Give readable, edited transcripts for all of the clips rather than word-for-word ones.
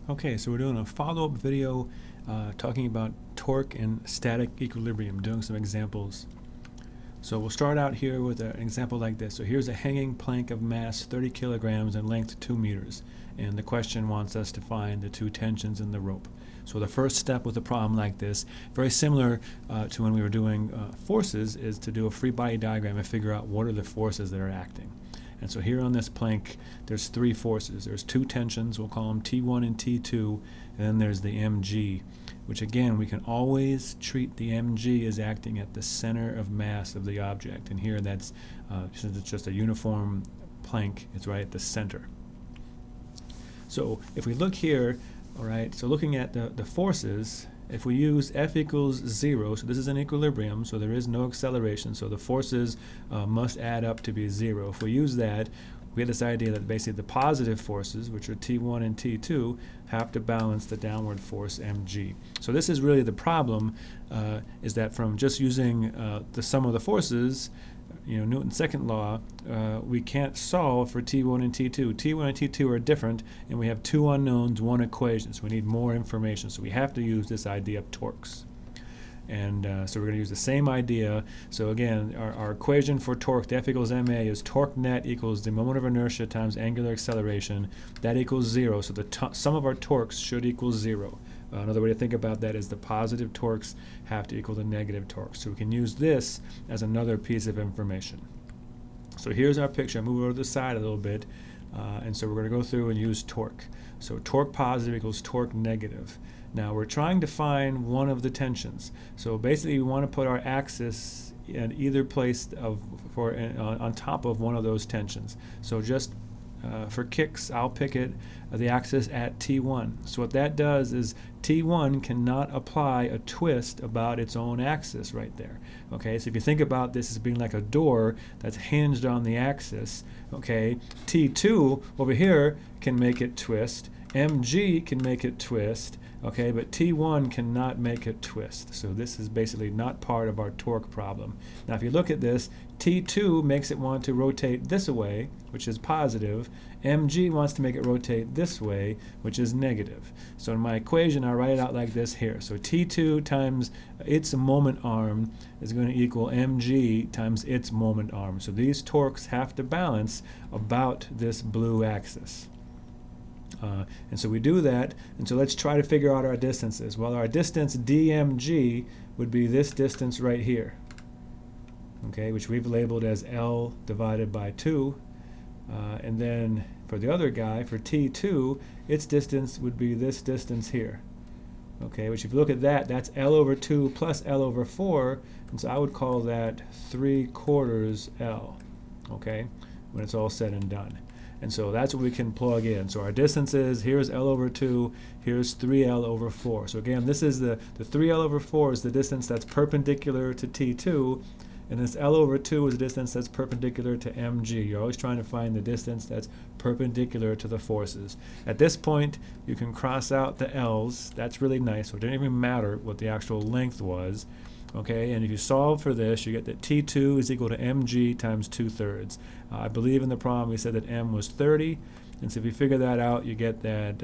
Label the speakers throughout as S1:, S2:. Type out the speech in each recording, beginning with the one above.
S1: Okay, so we're doing a follow-up video talking about torque and static equilibrium, doing some examples. So we'll start out here with an example like this. So here's a hanging plank of mass 30 kilograms and length 2 meters. And the question wants us to find the two tensions in the rope. So the first step with a problem like this, very similar to when we were doing forces, is to do a free body diagram and figure out what are the forces that are acting. And so here on this plank, there's three forces. There's two tensions, we'll call them T1 and T2, and then there's the mg, which again, we can always treat the mg as acting at the center of mass of the object. And here that's, since it's just a uniform plank, it's right at the center. So if we look here, all right, so looking at the forces, if we use F equals 0, so this is an equilibrium, so there is no acceleration, so the forces must add up to be 0. If we use that, we get this idea that basically the positive forces, which are T1 and T2, have to balance the downward force mg. So this is really the problem, is that from just using the sum of the forces, Newton's second law, we can't solve for T1 and T2. T1 and T2 are different, and we have two unknowns, one equation, so we need more information. So we have to use this idea of torques. And so we're going to use the same idea. So again, our equation for torque, the F equals ma, is torque net equals the moment of inertia times angular acceleration. That equals 0, so the sum of our torques should equal 0. Another way to think about that is the positive torques have to equal the negative torques. So we can use this as another piece of information. So here's our picture. Move over to the side a little bit. And so we're going to go through and use torque. So torque positive equals torque negative. Now we're trying to find one of the tensions. So basically we want to put our axis in either place on top of one of those tensions. So just for kicks, I'll pick the axis at T1. So what that does is T1 cannot apply a twist about its own axis right there. Okay, so if you think about this as being like a door that's hinged on the axis, okay, T2 over here can make it twist, mg can make it twist, okay, but T1 cannot make it twist. So this is basically not part of our torque problem. Now if you look at this, T2 makes it want to rotate this way, which is positive. mg wants to make it rotate this way, which is negative. So in my equation, I write it out like this here. So T2 times its moment arm is going to equal mg times its moment arm. So these torques have to balance about this blue axis. And so we do that, and so let's try to figure out our distances. Well, our distance dmg would be this distance right here, okay, which we've labeled as L divided by 2. And then for the other guy, for T2, its distance would be this distance here, okay, which if you look at that, that's L over 2 plus L over 4, and so I would call that 3/4 L, okay, when it's all said and done. And so that's what we can plug in. So our distance is, here's L over 2, here's 3L over 4. So again, this is the 3L over 4 is the distance that's perpendicular to T2, and this L over 2 is the distance that's perpendicular to mg. You're always trying to find the distance that's perpendicular to the forces. At this point, you can cross out the L's. That's really nice. So it didn't even matter what the actual length was. Okay, and if you solve for this, you get that T2 is equal to mg times 2/3. I believe in the problem we said that m was 30, and so if you figure that out, you get that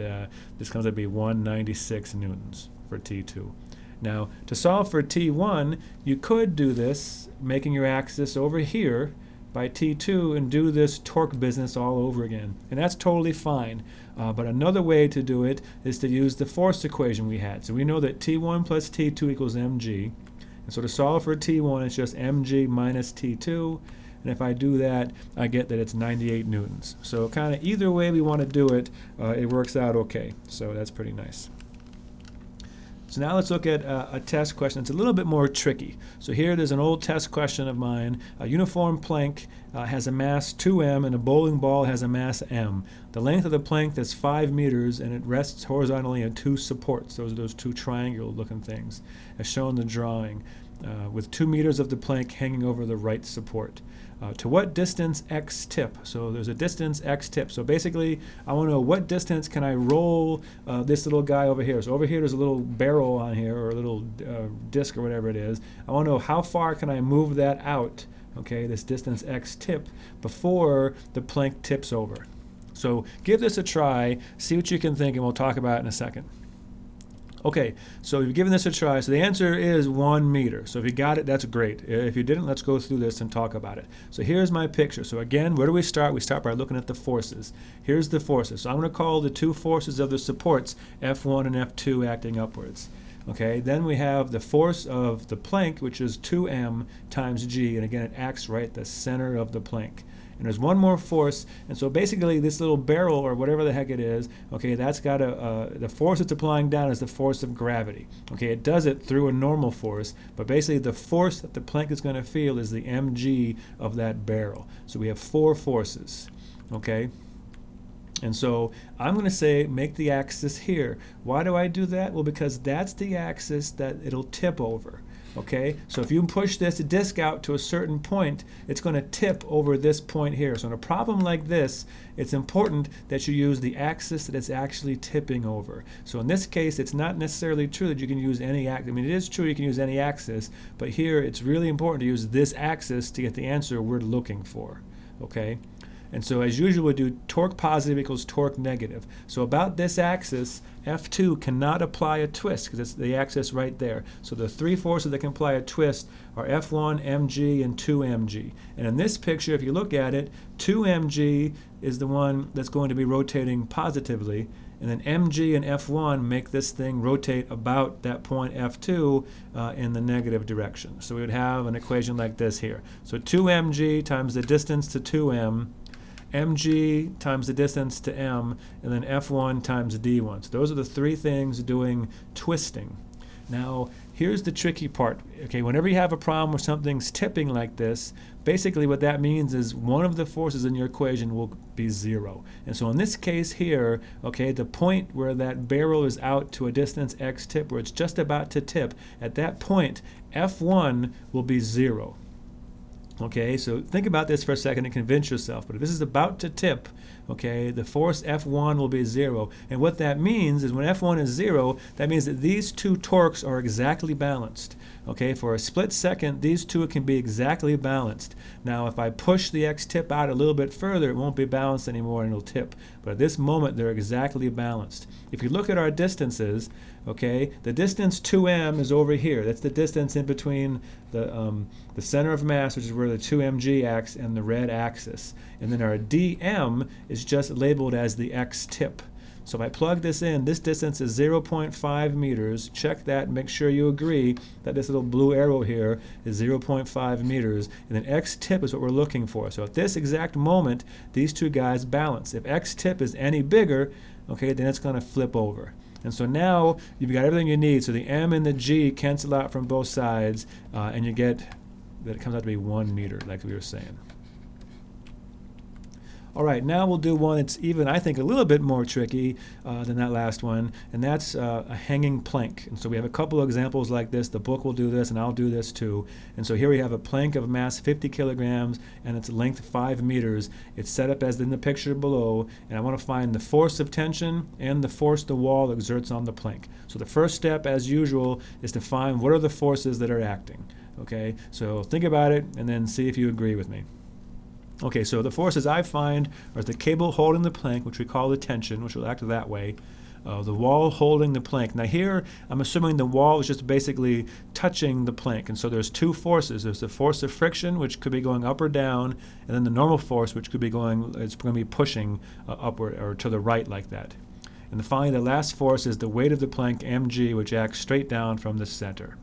S1: this comes out to be 196 newtons for T2. Now, to solve for T1, you could do this, making your axis over here by T2 and do this torque business all over again. And that's totally fine. But another way to do it is to use the force equation we had. So we know that T1 plus T2 equals mg. And so to solve for T1, it's just mg minus T2. And if I do that, I get that it's 98 newtons. So kind of either way we want to do it, it works out okay. So that's pretty nice. So now let's look at a test question. It's a little bit more tricky. So here there's an old test question of mine. A uniform plank has a mass 2m and a bowling ball has a mass m. The length of the plank is 5 meters and it rests horizontally on 2 supports. Those are those 2 triangular looking things as shown in the drawing, with 2 meters of the plank hanging over the right support. To what distance x tip? So there's a distance x tip. So basically, I want to know what distance can I roll this little guy over here. So over here there's a little barrel on here, or a little disc or whatever it is. I want to know how far can I move that out, okay, this distance x tip, before the plank tips over. So give this a try, see what you can think, and we'll talk about it in a second. Okay, so you've given this a try. So the answer is 1 meter. So if you got it, that's great. If you didn't, let's go through this and talk about it. So here's my picture. So again, where do we start? We start by looking at the forces. Here's the forces. So I'm going to call the two forces of the supports F1 and F2 acting upwards. Okay, then we have the force of the plank, which is 2m times g, and again, it acts right at the center of the plank. And there's one more force, and so basically this little barrel or whatever the heck it is, okay, that's got the force it's applying down is the force of gravity. Okay, it does it through a normal force, but basically the force that the plank is going to feel is the mg of that barrel. So we have 4 forces, okay? And so I'm going to say make the axis here. Why do I do that? Well, because that's the axis that it'll tip over. Okay, so if you push this disc out to a certain point, it's going to tip over this point here. So in a problem like this, it's important that you use the axis that it's actually tipping over. So in this case, it's not necessarily true that you can use any axis. I mean, it is true you can use any axis, but here it's really important to use this axis to get the answer we're looking for. Okay? And so as usual, we do torque positive equals torque negative. So about this axis, F2 cannot apply a twist because it's the axis right there. So the 3 forces that can apply a twist are F1, mg, and 2mg. And in this picture, if you look at it, 2mg is the one that's going to be rotating positively, and then mg and F1 make this thing rotate about that point F2 in the negative direction. So we would have an equation like this here. So 2mg times the distance to 2m, mg times the distance to m, and then F1 times d1. So those are the 3 things doing twisting. Now, here's the tricky part. Okay, whenever you have a problem where something's tipping like this, basically what that means is one of the forces in your equation will be 0. And so in this case here, okay, the point where that barrel is out to a distance x tip, where it's just about to tip, at that point, F1 will be 0. Okay, so think about this for a second and convince yourself. But if this is about to tip, okay, the force F1 will be 0. And what that means is when F1 is 0, that means that these two torques are exactly balanced. Okay, for a split second, these two can be exactly balanced. Now, if I push the X tip out a little bit further, it won't be balanced anymore and it'll tip. But at this moment, they're exactly balanced. If you look at our distances, okay, the distance 2m is over here. That's the distance in between the center of mass, which is where the 2mg acts, and the red axis. And then our dm is just labeled as the X tip. So if I plug this in, this distance is 0.5 meters. Check that and make sure you agree that this little blue arrow here is 0.5 meters. And then X tip is what we're looking for. So at this exact moment, these two guys balance. If X tip is any bigger, okay, then it's going to flip over. And so now you've got everything you need. So the M and the G cancel out from both sides, and you get that it comes out to be 1 meter, like we were saying. All right, now we'll do one that's even, I think, a little bit more tricky than that last one, and that's a hanging plank. And so we have a couple of examples like this. The book will do this, and I'll do this too. And so here we have a plank of mass 50 kilograms, and its length 5 meters. It's set up as in the picture below, and I want to find the force of tension and the force the wall exerts on the plank. So the first step, as usual, is to find what are the forces that are acting. Okay, so think about it, and then see if you agree with me. Okay, so the forces I find are the cable holding the plank, which we call the tension, which will act that way. The wall holding the plank. Now here, I'm assuming the wall is just basically touching the plank. And so there's 2 forces. There's the force of friction, which could be going up or down, and then the normal force, which could be going, it's going to be pushing upward or to the right like that. And finally, the last force is the weight of the plank, mg, which acts straight down from the center.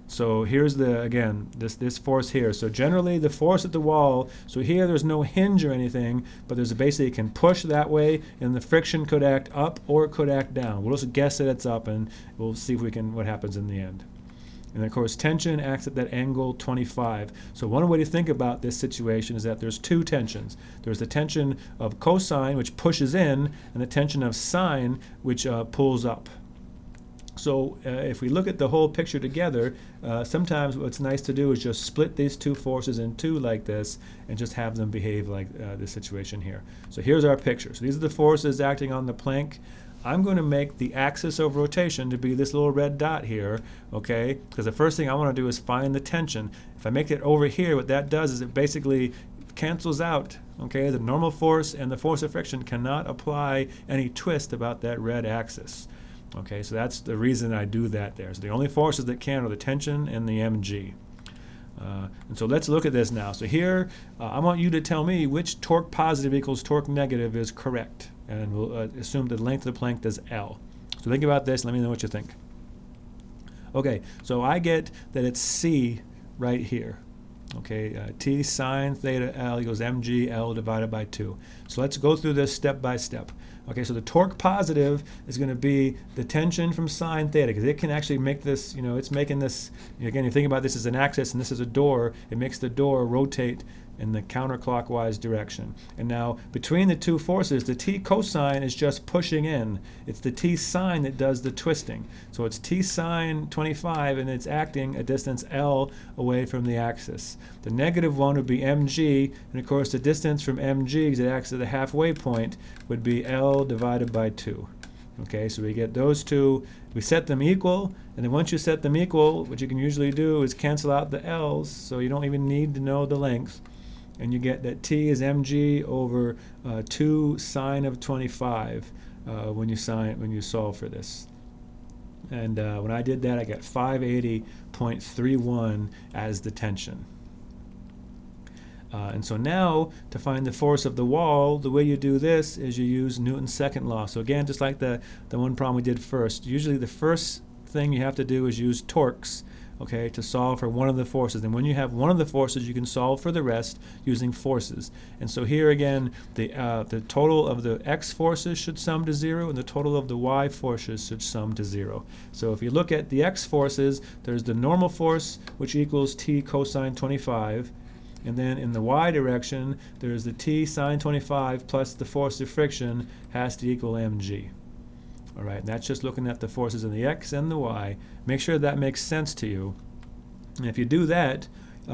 S1: So here's the, again, this force here. So generally the force at the wall, so here there's no hinge or anything, but there's basically, it can push that way, and the friction could act up or it could act down. We'll just guess that it's up, and we'll see if we can, what happens in the end. And of course tension acts at that angle 25. So one way to think about this situation is that there's 2 tensions. There's the tension of cosine, which pushes in, and the tension of sine, which pulls up. So if we look at the whole picture together, sometimes what's nice to do is just split these 2 forces in 2 like this and just have them behave like this situation here. So here's our picture. So these are the forces acting on the plank. I'm going to make the axis of rotation to be this little red dot here, okay? Because the first thing I want to do is find the tension. If I make it over here, what that does is it basically cancels out. Okay, the normal force and the force of friction cannot apply any twist about that red axis. Okay, so that's the reason I do that there. So the only forces that can are the tension and the mg. And so let's look at this now. So here, I want you to tell me which torque positive equals torque negative is correct. And we'll assume the length of the plank is L. So think about this, let me know what you think. Okay, so I get that it's C right here. Okay, T sine theta L equals mg L divided by 2. So let's go through this step by step. Okay, so the torque positive is going to be the tension from sine theta, because it can actually make this, it's making this, again, you think about this as an axis and this is a door, it makes the door rotate in the counterclockwise direction. And now, between the two forces, the T cosine is just pushing in. It's the T sine that does the twisting. So it's T sine 25, and it's acting a distance L away from the axis. The negative one would be mg, and of course the distance from mg, because it acts at the halfway point, would be L divided by 2. Okay, so we get those two, we set them equal, and then once you set them equal, what you can usually do is cancel out the L's, so you don't even need to know the length. And you get that T is mg over 2 sine of 25 when you solve for this. And when I did that, I got 580.31 as the tension. And so now, to find the force of the wall, the way you do this is you use Newton's second law. So again, just like the one problem we did first, usually the first thing you have to do is use torques, okay, to solve for one of the forces. And when you have one of the forces, you can solve for the rest using forces. And so here again, the total of the x forces should sum to 0, and the total of the y forces should sum to 0. So if you look at the x forces, there's the normal force, which equals T cosine 25. And then in the y direction, there's the T sine 25 plus the force of friction has to equal mg. All right, and that's just looking at the forces in the x and the y. Make sure that makes sense to you. And if you do that,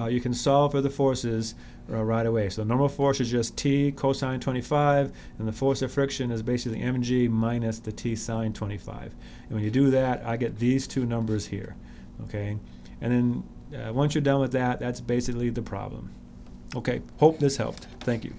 S1: you can solve for the forces right away. So the normal force is just T cosine 25, and the force of friction is basically mg minus the T sine 25. And when you do that, I get these two numbers here. Okay, and then once you're done with that, that's basically the problem. Okay, hope this helped. Thank you.